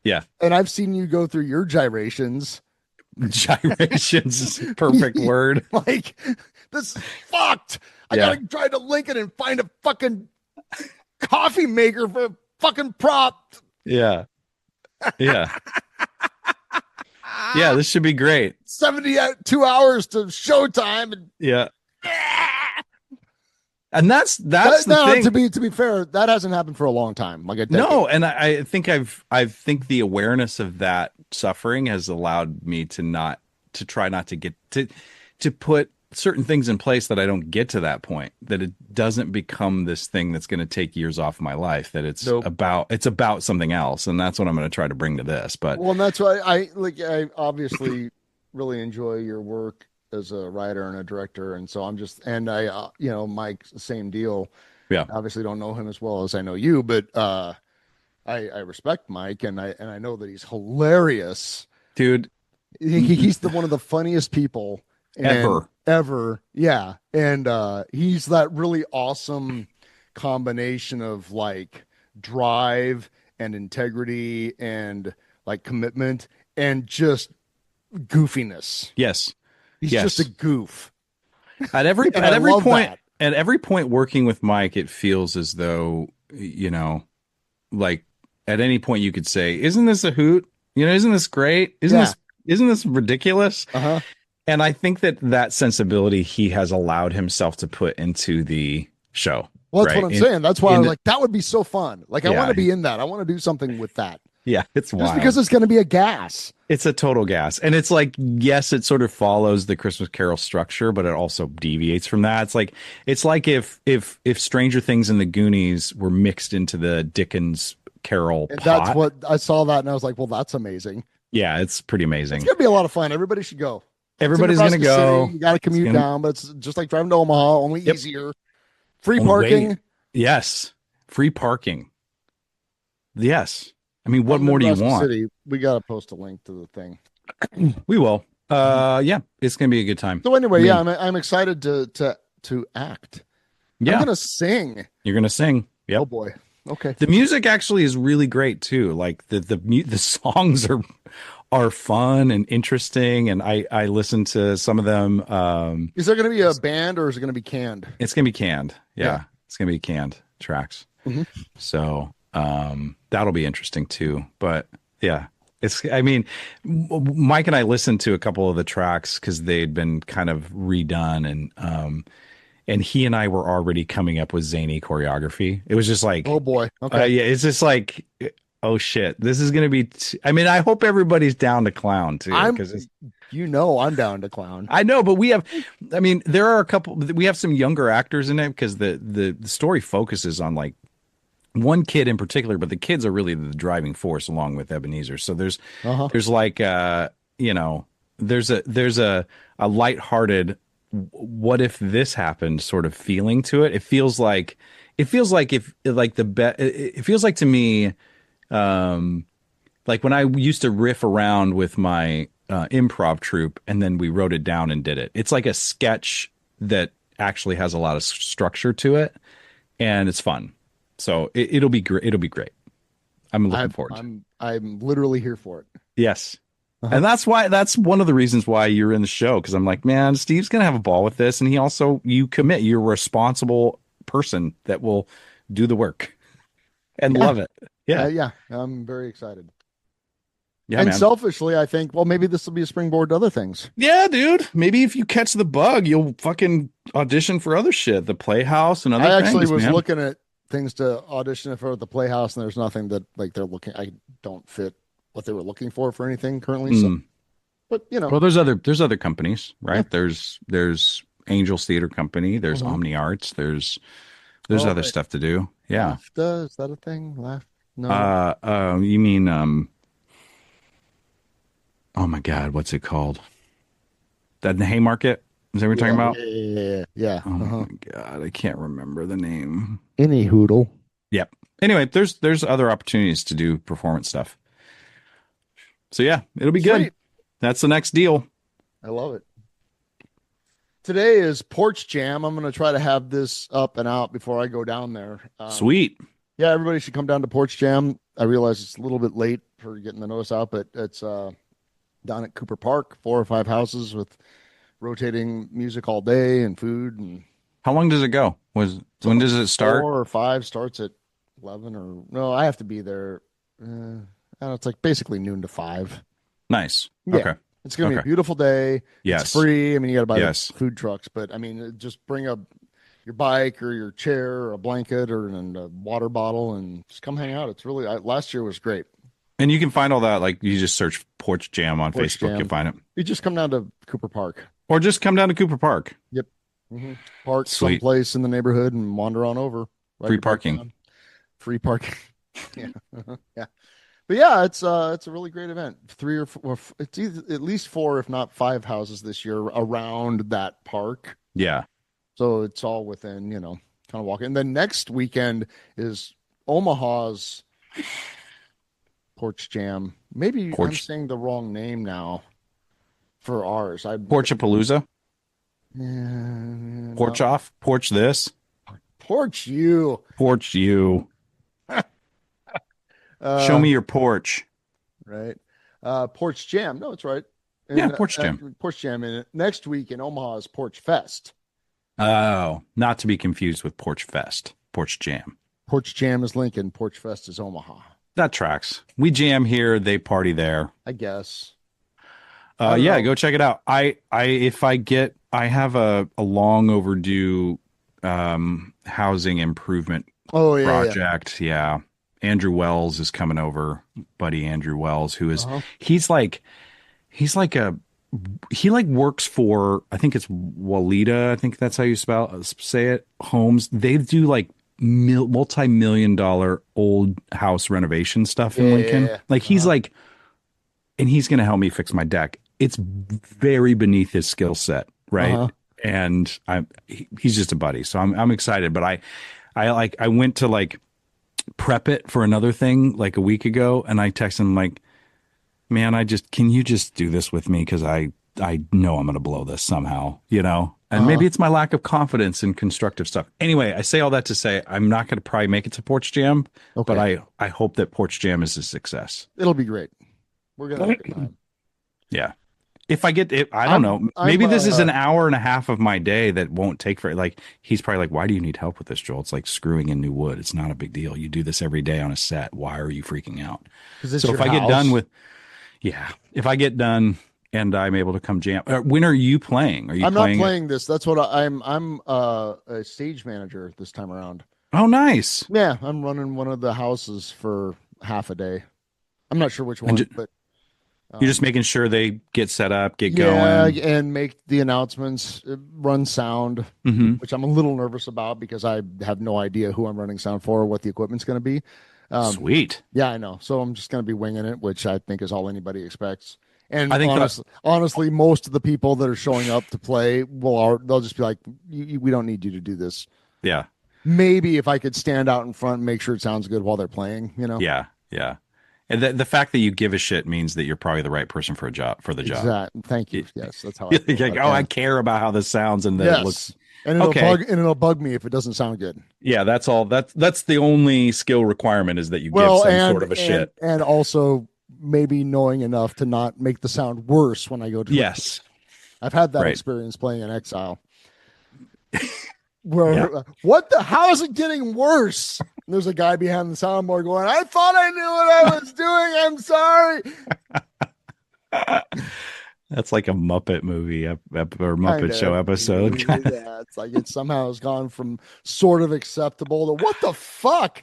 Speaker 2: Yeah.
Speaker 3: And I've seen you go through your gyrations.
Speaker 2: Gyrations is a perfect word.
Speaker 3: Like, this is fucked. I
Speaker 2: Yeah.
Speaker 3: gotta drive to Lincoln and find a fucking coffee maker for a fucking prop.
Speaker 2: Yeah. Yeah. Yeah, this should be great.
Speaker 3: 72 hours to showtime. And
Speaker 2: Yeah. And that's the
Speaker 3: now,
Speaker 2: thing.
Speaker 3: to be fair, that hasn't happened for a long time. Like a decade.
Speaker 2: No, and I think I think the awareness of that suffering has allowed me to try not to get to put certain things in place that I don't get to that point, that it doesn't become this thing that's going to take years off my life, that it's
Speaker 3: Nope.
Speaker 2: about something else. And that's what I'm going to try to bring to this. But
Speaker 3: Well, and that's why I obviously really enjoy your work as a writer and a director, and so I'm just and I Mike, same deal.
Speaker 2: yeah,
Speaker 3: Obviously, don't know him as well as I know you, but I respect Mike, and I know that he's hilarious.
Speaker 2: dude,
Speaker 3: He's one of the funniest people ever. Yeah, and he's that really awesome combination of like drive and integrity and like commitment and just goofiness.
Speaker 2: yes.
Speaker 3: He's
Speaker 2: Yes.
Speaker 3: just a goof.
Speaker 2: At every
Speaker 3: And
Speaker 2: at
Speaker 3: I
Speaker 2: every
Speaker 3: love
Speaker 2: point
Speaker 3: that.
Speaker 2: at every point working with Mike, it feels as though, like at any point you could say, "Isn't this a hoot? Isn't this great?
Speaker 3: Yeah.
Speaker 2: Isn't this ridiculous?"
Speaker 3: Uh-huh.
Speaker 2: And I think that sensibility he has allowed himself to put into the show.
Speaker 3: Well, that's
Speaker 2: right?
Speaker 3: what I'm saying. That's why I
Speaker 2: in
Speaker 3: was
Speaker 2: the-
Speaker 3: like, that would be so fun. Like, I
Speaker 2: Yeah.
Speaker 3: want to be in that. I want to do something with that.
Speaker 2: Yeah, it's
Speaker 3: Just
Speaker 2: wild.
Speaker 3: because it's going to be a gas.
Speaker 2: It's a total gas. And it's like, yes, it sort of follows the Christmas Carol structure, but it also deviates from that. It's like if Stranger Things and the Goonies were mixed into the Dickens Carol
Speaker 3: And
Speaker 2: pot.
Speaker 3: that's what I saw that and I was like, well, that's amazing.
Speaker 2: Yeah, it's pretty amazing.
Speaker 3: It's going to be a lot of fun. Everybody should go. It's in
Speaker 2: Everybody's going to
Speaker 3: Nebraska
Speaker 2: go.
Speaker 3: City. You got to commute
Speaker 2: gonna-
Speaker 3: down, but it's just like driving to Omaha, only
Speaker 2: Yep.
Speaker 3: easier. Free
Speaker 2: Only
Speaker 3: parking.
Speaker 2: way- Yes. Free parking. Yes. I mean, what
Speaker 3: From
Speaker 2: more do you
Speaker 3: Nebraska
Speaker 2: want?
Speaker 3: City. We got to post a link to the thing.
Speaker 2: We will. Yeah, it's going to be a good time.
Speaker 3: So anyway,
Speaker 2: I mean-
Speaker 3: yeah, I'm excited to act. I'm
Speaker 2: Yeah,
Speaker 3: going to sing.
Speaker 2: you're going to sing. Yep.
Speaker 3: Oh boy. Okay.
Speaker 2: The music actually is really great too. Like the songs are fun and interesting, and I listened to some of them.
Speaker 3: Is there going to be a band or is it going to be canned?
Speaker 2: It's gonna be canned. Yeah,
Speaker 3: Yeah.
Speaker 2: it's gonna be canned tracks.
Speaker 3: Mhm.
Speaker 2: So that'll be interesting too. But yeah, I mean, Mike and I listened to a couple of the tracks because they'd been kind of redone, and he and I were already coming up with zany choreography. It was just like,
Speaker 3: Oh boy. Okay.
Speaker 2: yeah, it's just like oh shit, this is gonna be. I mean, I hope everybody's down to clown too,
Speaker 3: I'm,
Speaker 2: because
Speaker 3: I'm down to clown.
Speaker 2: I know, but we have. I mean, there are a couple. We have some younger actors in it because the story focuses on like one kid in particular, but the kids are really the driving force along with Ebenezer. So
Speaker 3: Uh-huh.
Speaker 2: there's like you know, there's a lighthearted what if this happened sort of feeling to it. It feels like if like it feels like to me like when I used to riff around with my improv troupe and then we wrote it down and did it. It's like a sketch that actually has a lot of structure to it and it's fun. So it'll be great. It'll be great. I'm looking forward to it.
Speaker 3: I'm literally here for it.
Speaker 2: Yes.
Speaker 3: Uh-huh.
Speaker 2: And that's one of the reasons why you're in the show. Cause I'm like, man, Steve's going to have a ball with this. And he also, you're a responsible person that will do the work and
Speaker 3: Yeah.
Speaker 2: love it. Yeah.
Speaker 3: Yeah. I'm very excited.
Speaker 2: Yeah,
Speaker 3: And
Speaker 2: man.
Speaker 3: selfishly, I think, well, maybe this will be a springboard to other things.
Speaker 2: Yeah, dude. Maybe if you catch the bug, you'll fucking audition for other shit, the Playhouse and other
Speaker 3: I actually
Speaker 2: things,
Speaker 3: was
Speaker 2: man.
Speaker 3: looking at things to audition for at the Playhouse, and there's nothing that like they're looking. I don't fit what they were looking for anything currently. So,
Speaker 2: Mm.
Speaker 3: but
Speaker 2: Well, there's other companies,
Speaker 3: yeah.
Speaker 2: right? There's Angels Theater Company, there's
Speaker 3: Mhm.
Speaker 2: Omni Arts, there's
Speaker 3: Oh,
Speaker 2: other
Speaker 3: right.
Speaker 2: stuff to do. Yeah.
Speaker 3: LAFTA, is that a thing? No.
Speaker 2: You mean oh my God, what's it called? That the Haymarket? Is that what we're talking
Speaker 3: Yeah,
Speaker 2: about?
Speaker 3: yeah.
Speaker 2: Oh
Speaker 3: Uh-huh.
Speaker 2: my God, I can't remember the name.
Speaker 3: Any hoodle.
Speaker 2: Yep. Anyway, there's other opportunities to do performance stuff. So yeah, it'll be good.
Speaker 3: Sweet.
Speaker 2: That's the next deal.
Speaker 3: I love it. Today is Porch Jam. I'm going to try to have this up and out before I go down there.
Speaker 2: Sweet.
Speaker 3: Yeah, everybody should come down to Porch Jam. I realize it's a little bit late for getting the notice out, but it's down at Cooper Park, 4 or 5 houses with rotating music all day and food. And
Speaker 2: How long does it go? When does it start?
Speaker 3: 4 or 5 starts at 11 or no, I have to be there. I don't know, it's like basically noon to 5.
Speaker 2: Nice.
Speaker 3: Yeah.
Speaker 2: Okay.
Speaker 3: It's going to be a
Speaker 2: Okay.
Speaker 3: beautiful day.
Speaker 2: Yes.
Speaker 3: It's free. I mean, you got to buy
Speaker 2: Yes.
Speaker 3: the food trucks, but I mean, just bring your bike or your chair or a blanket and a water bottle and just come hang out. It's really, last year was great.
Speaker 2: And you can find all that, like you just search Porch Jam on
Speaker 3: Porch
Speaker 2: Facebook,
Speaker 3: Jam.
Speaker 2: you'll find it.
Speaker 3: You just come down to Cooper Park.
Speaker 2: Or just come down to Cooper Park.
Speaker 3: Yep. Park
Speaker 2: Sweet.
Speaker 3: someplace in the neighborhood and wander on over. Ride
Speaker 2: Free
Speaker 3: your bike
Speaker 2: parking.
Speaker 3: down. Free parking. Yeah. Yeah. But yeah, it's a really great event. 3 or 4, it's either, at least 4, if not 5 houses this year around that park.
Speaker 2: Yeah.
Speaker 3: So it's all within, kind of walking. And then next weekend is Omaha's Porch Jam. Maybe I'm
Speaker 2: Porch
Speaker 3: saying the wrong name now for ours.
Speaker 2: Porchapalooza? Porch
Speaker 3: No.
Speaker 2: off? Porch this?
Speaker 3: Porch you.
Speaker 2: Porch you. Show
Speaker 3: Uh,
Speaker 2: me your porch.
Speaker 3: right. Porch Jam. No, it's right.
Speaker 2: Yeah,
Speaker 3: And,
Speaker 2: Porch Jam.
Speaker 3: Porch Jam. And next week in Omaha is Porch Fest.
Speaker 2: Oh, not to be confused with Porch Fest. Porch Jam.
Speaker 3: Porch Jam is Lincoln. Porch Fest is Omaha.
Speaker 2: That tracks. We jam here, they party there.
Speaker 3: I guess. I don't
Speaker 2: Yeah,
Speaker 3: know.
Speaker 2: go check it out. I have a long overdue housing improvement
Speaker 3: Oh yeah.
Speaker 2: project. Yeah. Andrew Wells is coming over, buddy Andrew Wells, who is
Speaker 3: Uh-huh.
Speaker 2: he's like he like works for, I think it's Walida, I think that's how you say it, Homes. They do like multi-million dollar old house renovation stuff in Lincoln.
Speaker 3: Yeah.
Speaker 2: Like he's like, and he's going to help me fix my deck. It's very beneath his skill set, right?
Speaker 3: Uh-huh.
Speaker 2: And he's just a buddy, so I'm excited. But I went to like prep it for another thing like a week ago, and I texted him like, man, can you just do this with me? Because I know I'm going to blow this somehow, And maybe it's my lack of confidence in constructive stuff. Anyway, I say all that to say I'm not going to probably make it to Porch Jam,
Speaker 3: Okay.
Speaker 2: but I hope that Porch Jam is a success.
Speaker 3: It'll be great. We're gonna have a good time.
Speaker 2: Yeah. If I get it, I don't know. Maybe this is an hour and a half of my day that won't take for like, he's probably like, why do you need help with this, Joel? It's like screwing in new wood. It's not a big deal. You do this every day on a set. Why are you freaking out? So if I get done with, if I get done and I'm able to come jam, when are you playing? Are you
Speaker 3: I'm
Speaker 2: playing?
Speaker 3: not playing this. That's what I'm a stage manager this time around.
Speaker 2: Oh, nice.
Speaker 3: Yeah, I'm running one of the houses for half a day. I'm not sure which
Speaker 2: And
Speaker 3: one, but
Speaker 2: you're just making sure they get set up, get
Speaker 3: yeah,
Speaker 2: going.
Speaker 3: and make the announcements, run sound,
Speaker 2: Hmm.
Speaker 3: which I'm a little nervous about because I have no idea who I'm running sound for or what the equipment's going to be.
Speaker 2: Sweet.
Speaker 3: Yeah, I know. So I'm just going to be winging it, which I think is all anybody expects. And
Speaker 2: I think
Speaker 3: honestly, most of the people that are showing up to play they'll just be like, "We don't need you to do this."
Speaker 2: yeah,
Speaker 3: Maybe if I could stand out in front and make sure it sounds good while they're playing,
Speaker 2: yeah, yeah. And the fact that you give a shit means that you're probably the right person for the job.
Speaker 3: Exactly. Thank you. Yes, that's how I feel
Speaker 2: Like,
Speaker 3: about
Speaker 2: oh,
Speaker 3: it.
Speaker 2: I care about how this sounds and that it looks
Speaker 3: Yes. And
Speaker 2: okay.
Speaker 3: it'll bug me if it doesn't sound good.
Speaker 2: Yeah, that's all. That's the only skill requirement is that you give
Speaker 3: Well,
Speaker 2: some sort of a shit.
Speaker 3: and also maybe knowing enough to not make the sound worse when I go to it.
Speaker 2: Yes.
Speaker 3: I've had that
Speaker 2: Right.
Speaker 3: experience playing in Exile. Where how is it getting worse? And there's a guy behind the soundboard going, I thought I knew what I was doing. I'm sorry.
Speaker 2: That's like a Muppet movie or Muppet Show episode.
Speaker 3: Yeah, it's like it somehow has gone from sort of acceptable to what the fuck?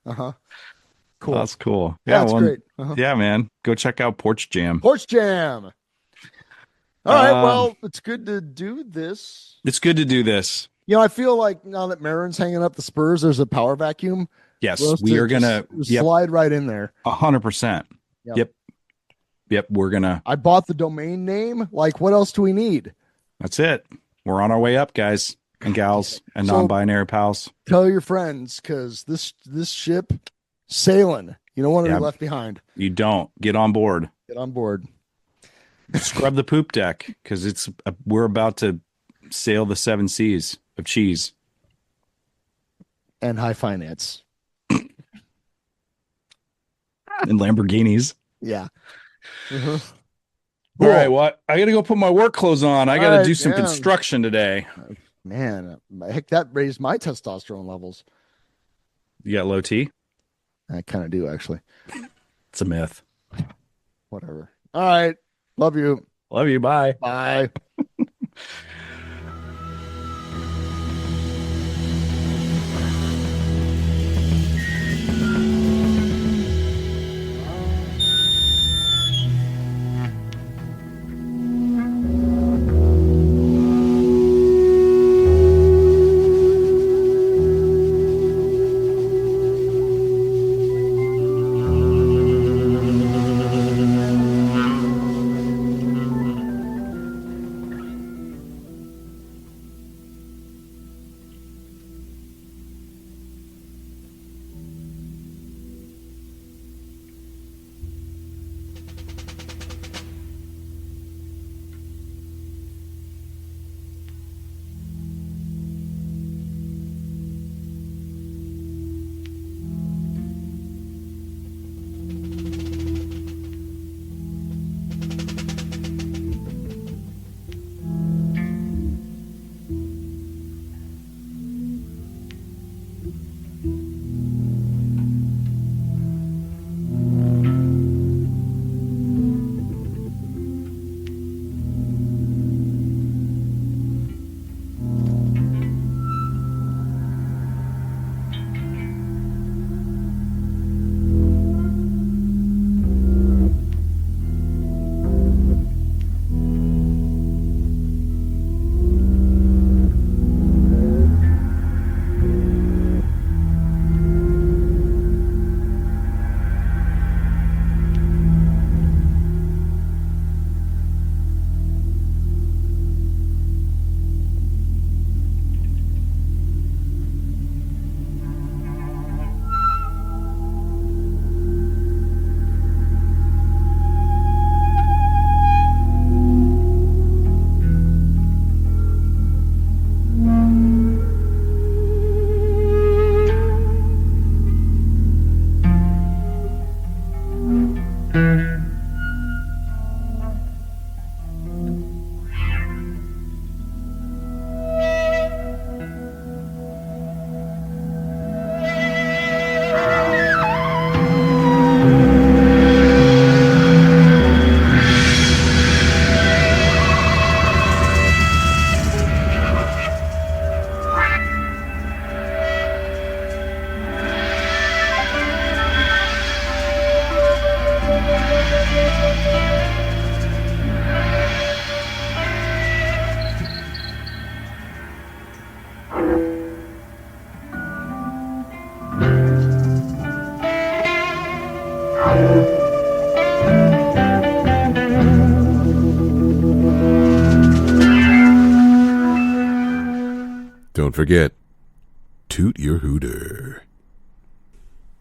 Speaker 3: Uh-huh. Cool.
Speaker 2: That's cool.
Speaker 3: Yeah,
Speaker 2: Yeah,
Speaker 3: that's great. Uh-huh.
Speaker 2: Yeah, man. Go check out Porch Jam.
Speaker 3: Porch Jam. All right. Well, it's good to do this.
Speaker 2: It's good to do this.
Speaker 3: I feel like now that Marin's hanging up the spurs, there's a power vacuum.
Speaker 2: Yes, we are gonna
Speaker 3: slide right in there.
Speaker 2: 100%. Yep. We're gonna.
Speaker 3: I bought the domain name. Like, what else do we need?
Speaker 2: That's it. We're on our way up, guys and gals and non-binary pals.
Speaker 3: Tell your friends because this ship sailing. You don't want to be left behind.
Speaker 2: You don't. Get on board.
Speaker 3: Get on board.
Speaker 2: Scrub the poop deck because we're about to sail the 7 seas of cheese
Speaker 3: and high finance
Speaker 2: and Lamborghinis.
Speaker 3: Yeah.
Speaker 2: Cool. All right. Well, I got to go put my work clothes on. I got to do some construction today.
Speaker 3: Man, heck, that raised my testosterone levels.
Speaker 2: You got low T?
Speaker 3: I kind of do, actually.
Speaker 2: It's a myth.
Speaker 3: Whatever. All right. Love you.
Speaker 2: Love you. Bye.
Speaker 3: Bye.
Speaker 1: Don't forget, toot your hooter.